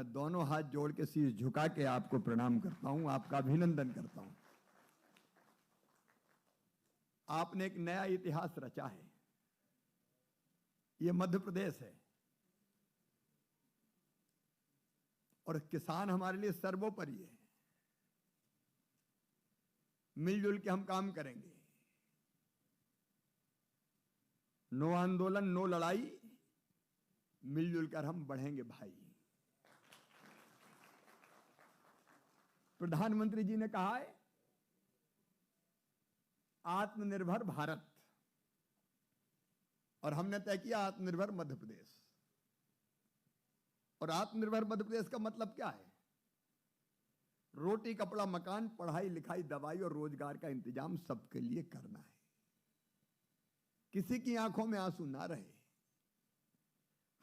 मैं दोनों हाथ जोड़ के शीश झुका के आपको प्रणाम करता हूं, आपका अभिनंदन करता हूं। आपने एक नया इतिहास रचा है। यह मध्य प्रदेश है और किसान हमारे लिए सर्वोपरि है। मिलजुल के हम काम करेंगे। नो आंदोलन नो लड़ाई, मिलजुल कर हम बढ़ेंगे भाई। प्रधानमंत्री जी ने कहा है आत्मनिर्भर भारत, और हमने तय किया आत्मनिर्भर मध्य प्रदेश। और आत्मनिर्भर मध्य प्रदेश का मतलब क्या है? रोटी कपड़ा मकान, पढ़ाई लिखाई दवाई और रोजगार का इंतजाम सबके लिए करना है। किसी की आंखों में आंसू ना रहे,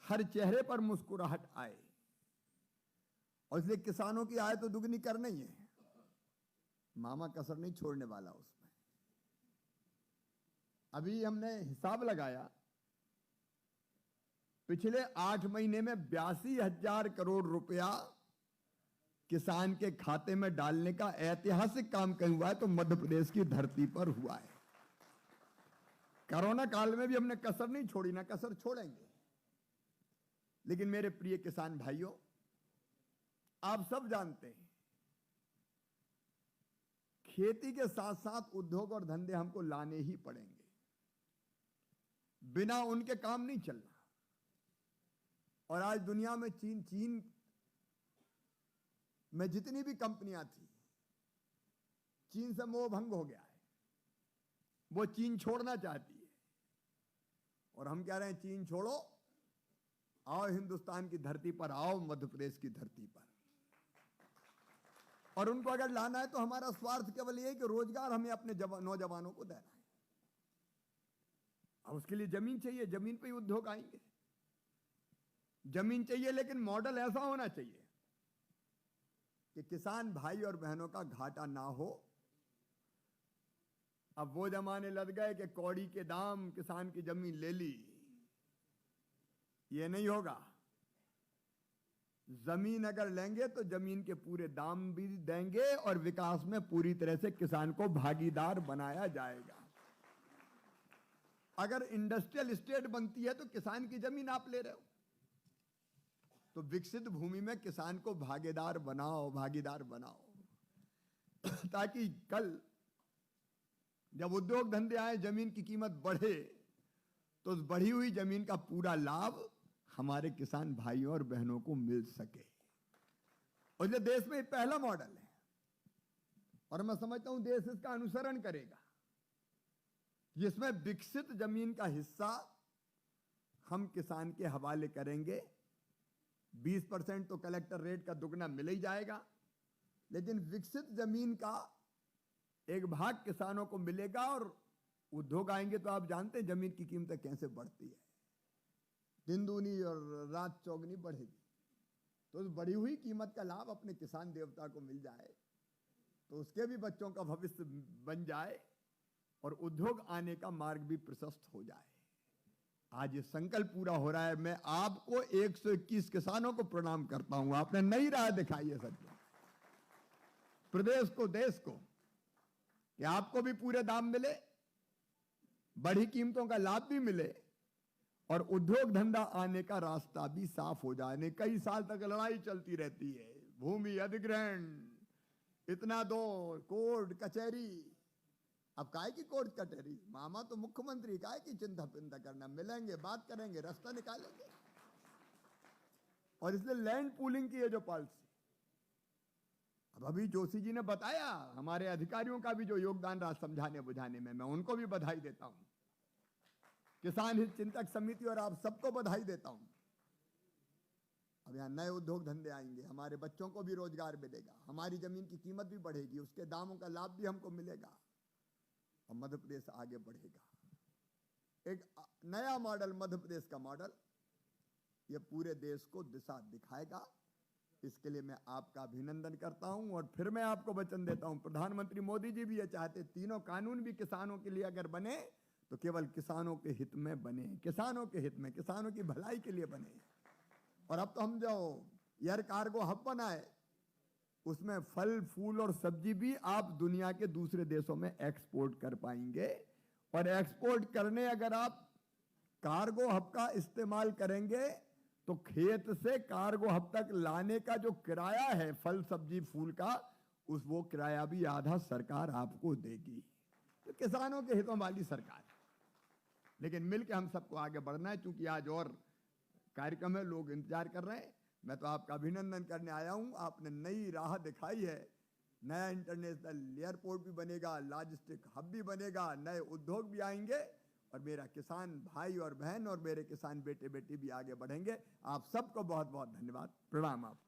हर चेहरे पर मुस्कुराहट आए। और इसलिए किसानों की आय तो दुगनी करनी ही है। मामा कसर नहीं छोड़ने वाला उसमें। अभी हमने हिसाब लगाया, पिछले 8 महीने में 82,000 करोड़ रुपया किसान के खाते में डालने का ऐतिहासिक काम कहीं हुआ है तो मध्य प्रदेश की धरती पर हुआ है। कोरोना काल में भी हमने कसर नहीं छोड़ी, ना कसर छोड़ेंगे। लेकिन मेरे प्रिय किसान भाइयों, आप सब जानते हैं खेती के साथ साथ उद्योग और धंधे हमको लाने ही पड़ेंगे। बिना उनके काम नहीं चलना। और आज दुनिया में चीन में जितनी भी कंपनियां थी, चीन से मोह भंग हो गया है। वो चीन छोड़ना चाहती है और हम कह रहे हैं चीन छोड़ो, आओ हिंदुस्तान की धरती पर, आओ मध्य प्रदेश की धरती पर। और उनको अगर लाना है तो हमारा स्वार्थ केवल यह है कि रोजगार हमें अपने नौजवानों को देना है। अब उसके लिए जमीन चाहिए, जमीन पे ही उद्योग आएंगे। जमीन चाहिए, लेकिन मॉडल ऐसा होना चाहिए कि किसान भाई और बहनों का घाटा ना हो। अब वो जमाने लग गए कि कौड़ी के दाम किसान की जमीन ले ली, ये नहीं होगा। जमीन अगर लेंगे तो जमीन के पूरे दाम भी देंगे और विकास में पूरी तरह से किसान को भागीदार बनाया जाएगा। अगर इंडस्ट्रियल स्टेट बनती है तो किसान की जमीन आप ले रहे हो, तो विकसित भूमि में किसान को भागीदार बनाओ, भागीदार बनाओ। ताकि कल जब उद्योग धंधे आए, जमीन की कीमत बढ़े, तो उस बढ़ी हुई जमीन का पूरा लाभ हमारे किसान भाइयों और बहनों को मिल सके। और ये देश में पहला मॉडल है और मैं समझता हूं देश इसका अनुसरण करेगा, जिसमें विकसित जमीन का हिस्सा हम किसान के हवाले करेंगे। 20% तो कलेक्टर रेट का दुगना मिल ही जाएगा, लेकिन विकसित जमीन का एक भाग किसानों को मिलेगा। और उद्योग आएंगे तो आप जानते हैं जमीन की कीमतें कैसे बढ़ती है, दिन दूनी और रात चौगनी बढ़ेगी। तो उस बढ़ी हुई कीमत का लाभ अपने किसान देवता को मिल जाए, तो उसके भी बच्चों का भविष्य बन जाए और उद्योग आने का मार्ग भी प्रशस्त हो जाए। आज ये संकल्प पूरा हो रहा है। मैं आपको 121 किसानों को प्रणाम करता हूं। आपने नई राह दिखाई है सत्य प्रदेश को, देश को, कि आपको भी पूरे दाम मिले, बढ़ी कीमतों का लाभ भी मिले और उद्योग धंधा आने का रास्ता भी साफ हो जाए। कई साल तक लड़ाई चलती रहती है, भूमि अधिग्रहण, इतना दो, कोर्ट कचहरी। अब काहे की कोर्ट कचहरी? मामा तो मुख्यमंत्री, काहे की चिंता पिंता करना? मिलेंगे, बात करेंगे, रास्ता निकालेंगे। और इसलिए लैंड पूलिंग की है जो पॉलिसी, अब अभी जोशी जी ने बताया, हमारे अधिकारियों का भी जो योगदान रहा समझाने बुझाने में, मैं उनको भी बधाई देता हूं। किसान हित चिंतक समिति और आप सबको बधाई देता हूं। अब यहां नए उद्योग धंधे आएंगे, हमारे बच्चों को भी रोजगार मिलेगा, हमारी जमीन की कीमत भी बढ़ेगी, उसके दामों का लाभ भी हमको मिलेगा और मध्य प्रदेश आगे बढ़ेगा। एक नया मॉडल, मध्य प्रदेश का मॉडल, यह पूरे देश को दिशा दिखाएगा। इसके लिए मैं आपका अभिनंदन करता हूं और फिर मैं आपको वचन देता हूं, प्रधानमंत्री मोदी जी भी ये चाहते, तीनों कानून भी किसानों के लिए अगर बने तो केवल किसानों के हित में बने, किसानों के हित में, किसानों की भलाई के लिए बने। और अब तो हम जो एयर कार्गो हब बना है, उसमें फल फूल और सब्जी भी आप दुनिया के दूसरे देशों में एक्सपोर्ट कर पाएंगे। और एक्सपोर्ट करने अगर आप कार्गो हब का इस्तेमाल करेंगे तो खेत से कार्गो हब तक लाने का जो किराया है फल सब्जी फूल का, उस वो किराया भी आधा सरकार आपको देगी। तो किसानों के हितों वाली सरकार। लेकिन मिलकर हम सबको आगे बढ़ना है, क्योंकि आज और कार्यक्रम है, लोग इंतजार कर रहे हैं। मैं तो आपका अभिनंदन करने आया हूं, आपने नई राह दिखाई है। नया इंटरनेशनल एयरपोर्ट भी बनेगा, लॉजिस्टिक हब भी बनेगा, नए उद्योग भी आएंगे, और मेरा किसान भाई और बहन और मेरे किसान बेटे बेटी भी आगे बढ़ेंगे। आप सबको बहुत बहुत धन्यवाद, प्रणाम। आप